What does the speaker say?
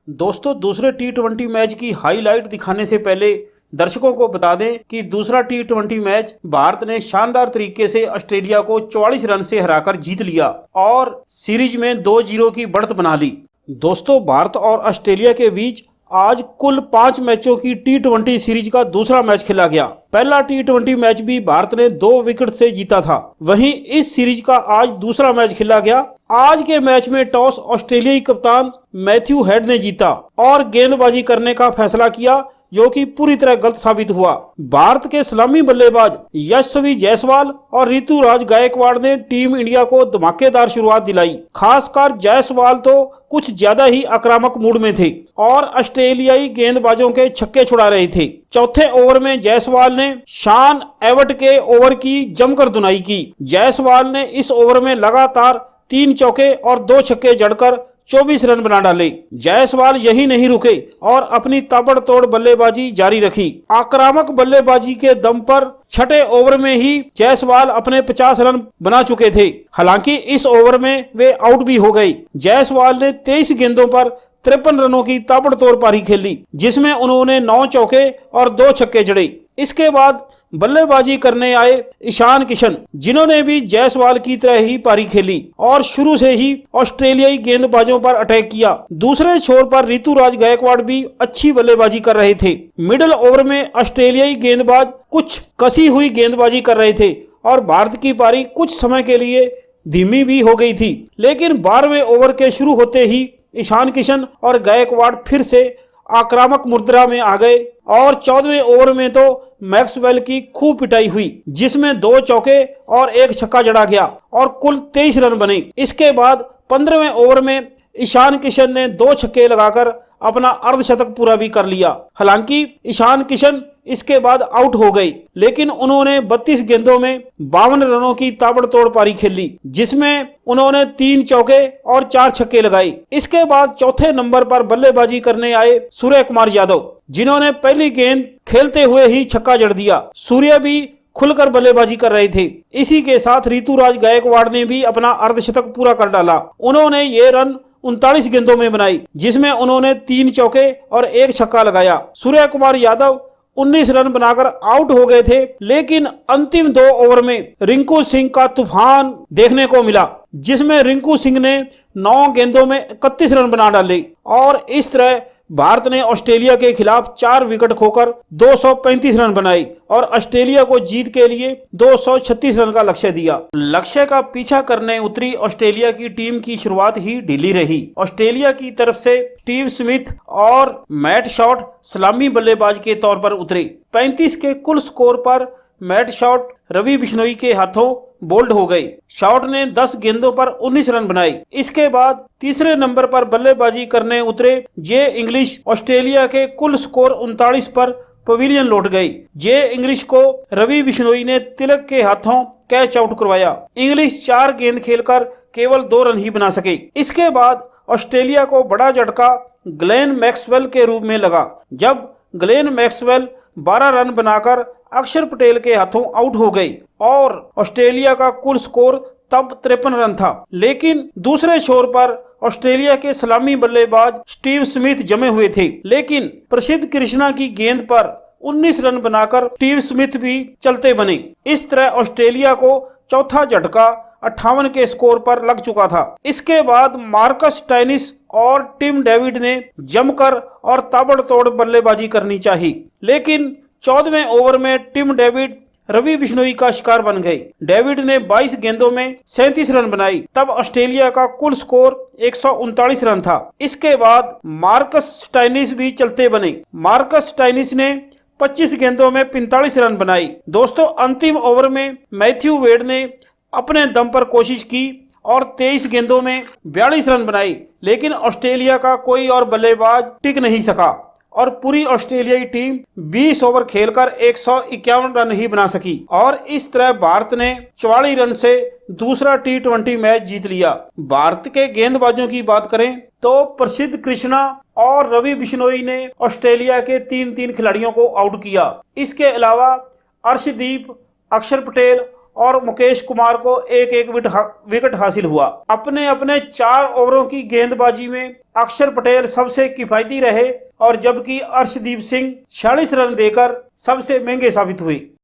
दोस्तों, दूसरे टी20 मैच की हाईलाइट दिखाने से पहले दर्शकों को बता दें कि दूसरा टी20 मैच भारत ने शानदार तरीके से ऑस्ट्रेलिया को 44 रन से हराकर जीत लिया और सीरीज में 2-0 की बढ़त बना ली। दोस्तों, भारत और ऑस्ट्रेलिया के बीच आज कुल 5 मैचों की टी20 सीरीज का दूसरा मैच खेला गया। पहला टी20 मैच भी भारत ने 2 विकेट से जीता था। वहीं इस सीरीज का आज दूसरा मैच खेला गया। आज के मैच में टॉस ऑस्ट्रेलियाई कप्तान मैथ्यू हेड ने जीता और गेंदबाजी करने का फैसला किया, जो कि पूरी तरह गलत साबित हुआ। भारत के सलामी बल्लेबाज यशस्वी जायसवाल और ऋतुराज गायकवाड़ ने टीम इंडिया को धमाकेदार शुरुआत दिलाई। खासकर जायसवाल तो कुछ ज्यादा ही आक्रामक मूड में थे और ऑस्ट्रेलियाई गेंदबाजों के छक्के छुड़ा रहे थे। चौथे ओवर में जायसवाल ने शॉन एवट के ओवर की जमकर धुनाई की। जायसवाल ने इस ओवर में लगातार 3 चौके और 2 छक्के जड़कर 24 रन बना डाले। जायसवाल यही नहीं रुके और अपनी ताबड़तोड़ बल्लेबाजी जारी रखी। आक्रामक बल्लेबाजी के दम पर छठे ओवर में ही जायसवाल अपने 50 रन बना चुके थे। हालांकि इस ओवर में वे आउट भी हो गए। जायसवाल ने 23 गेंदों पर 53 रनों की ताबड़तोड़ पारी खेली, जिसमें उन्होंने 9 चौके और 2 छक्के जड़े। इसके बाद बल्लेबाजी करने आए ईशान किशन, जिन्होंने भी जायसवाल की तरह ही पारी खेली और शुरू से ही ऑस्ट्रेलियाई गेंदबाजों पर अटैक किया। दूसरे छोर पर ऋतुराज गायकवाड़ भी अच्छी बल्लेबाजी कर रहे थे। मिडिल ओवर में ऑस्ट्रेलियाई गेंदबाज कुछ कसी हुई गेंदबाजी कर रहे थे और भारत की पारी कुछ समय के लिए धीमी भी हो गई थी। लेकिन 12वें ओवर के शुरू होते ही ईशान किशन और गायकवाड़ फिर से आक्रामक मुद्रा में आ गए और 14वें ओवर में तो मैक्सवेल की खूब पिटाई हुई, जिसमें 2 चौके और 1 छक्का जड़ा गया और कुल 23 रन बने। इसके बाद 15वें ओवर में ईशान किशन ने 2 छक्के लगाकर अपना अर्धशतक पूरा भी कर लिया। हालांकि ईशान किशन इसके बाद आउट हो गए, लेकिन उन्होंने 32 गेंदों में 52 रनों की ताबड़तोड़ पारी खेली, जिसमें उन्होंने 3 चौके और 4 छक्के लगाए। इसके बाद चौथे नंबर पर बल्लेबाजी करने आए सूर्य कुमार यादव, जिन्होंने पहली गेंद खेलते हुए ही छक्का जड़ दिया। सूर्य भी खुलकर बल्लेबाजी कर रहे थे। इसी के साथ ऋतुराज गायकवाड़ ने भी अपना अर्धशतक पूरा कर डाला। उन्होंने ये रन 39 गेंदों में बनाई, जिसमें उन्होंने 3 चौके और 1 छक्का लगाया। सूर्य कुमार यादव 19 रन बनाकर आउट हो गए थे, लेकिन अंतिम 2 ओवर में रिंकू सिंह का तूफान देखने को मिला, जिसमें रिंकू सिंह ने 9 गेंदों में 31 रन बना डाले और इस तरह भारत ने ऑस्ट्रेलिया के खिलाफ 4 विकेट खोकर 235 रन बनाए और ऑस्ट्रेलिया को जीत के लिए 236 रन का लक्ष्य दिया। लक्ष्य का पीछा करने उतरी ऑस्ट्रेलिया की टीम की शुरुआत ही ढीली रही। ऑस्ट्रेलिया की तरफ से स्टीव स्मिथ और मैट शॉट सलामी बल्लेबाज के तौर पर उतरे। 35 के कुल स्कोर पर मैट शॉट रवि बिश्नोई के हाथों बोल्ड हो गए। शॉट ने 10 गेंदों पर 19 रन बनाए। इसके बाद तीसरे नंबर पर बल्लेबाजी करने उतरे जे इंग्लिश ऑस्ट्रेलिया के कुल स्कोर 39 पर पवेलियन लौट गए। जे इंग्लिश को रवि बिश्नोई ने तिलक के हाथों कैच आउट करवाया। इंग्लिश 4 गेंद खेलकर केवल 2 रन ही बना सके। इसके बाद ऑस्ट्रेलिया को बड़ा झटका ग्लेन मैक्सवेल के रूप में लगा, जब ग्लेन मैक्सवेल 12 रन बनाकर अक्षर पटेल के हाथों आउट हो गए और ऑस्ट्रेलिया का कुल स्कोर तब 53 रन था। लेकिन दूसरे छोर पर ऑस्ट्रेलिया के सलामी बल्लेबाज स्टीव स्मिथ जमे हुए थे, लेकिन प्रसिद्ध कृष्णा की गेंद पर 19 रन बनाकर स्टीव स्मिथ भी चलते बने। इस तरह ऑस्ट्रेलिया को चौथा झटका 58 के स्कोर पर लग चुका था। इसके बाद मार्कस स्टोइनिस और टिम डेविड ने जमकर और ताबड़तोड़ बल्लेबाजी करनी चाहिए, लेकिन 14वें ओवर में टिम डेविड रवि बिश्नोई का शिकार बन गए। डेविड ने 22 गेंदों में 37 रन बनाई। तब ऑस्ट्रेलिया का कुल स्कोर 139 रन था। इसके बाद मार्कस स्टोइनिस भी चलते बने। मार्कस स्टोइनिस ने 25 गेंदों में 45 रन बनाई। दोस्तों, अंतिम ओवर में मैथ्यू वेड ने अपने दम पर कोशिश की और 23 गेंदों में 42 रन बनाई, लेकिन ऑस्ट्रेलिया का कोई और बल्लेबाज टिक नहीं सका और पूरी ऑस्ट्रेलियाई टीम 20 ओवर खेलकर 151 रन ही बना सकी और इस तरह भारत ने 44 रन से दूसरा टी20 मैच जीत लिया। भारत के गेंदबाजों की बात करें तो प्रसिद्ध कृष्णा और रवि बिश्नोई ने ऑस्ट्रेलिया के 3 खिलाड़ियों को आउट किया। इसके अलावा अर्शदीप, अक्षर पटेल और मुकेश कुमार को एक एक विकेट हासिल हुआ। अपने अपने 4 ओवरों की गेंदबाजी में अक्षर पटेल सबसे किफायती रहे और जबकि अर्शदीप सिंह 46 रन देकर सबसे महंगे साबित हुए।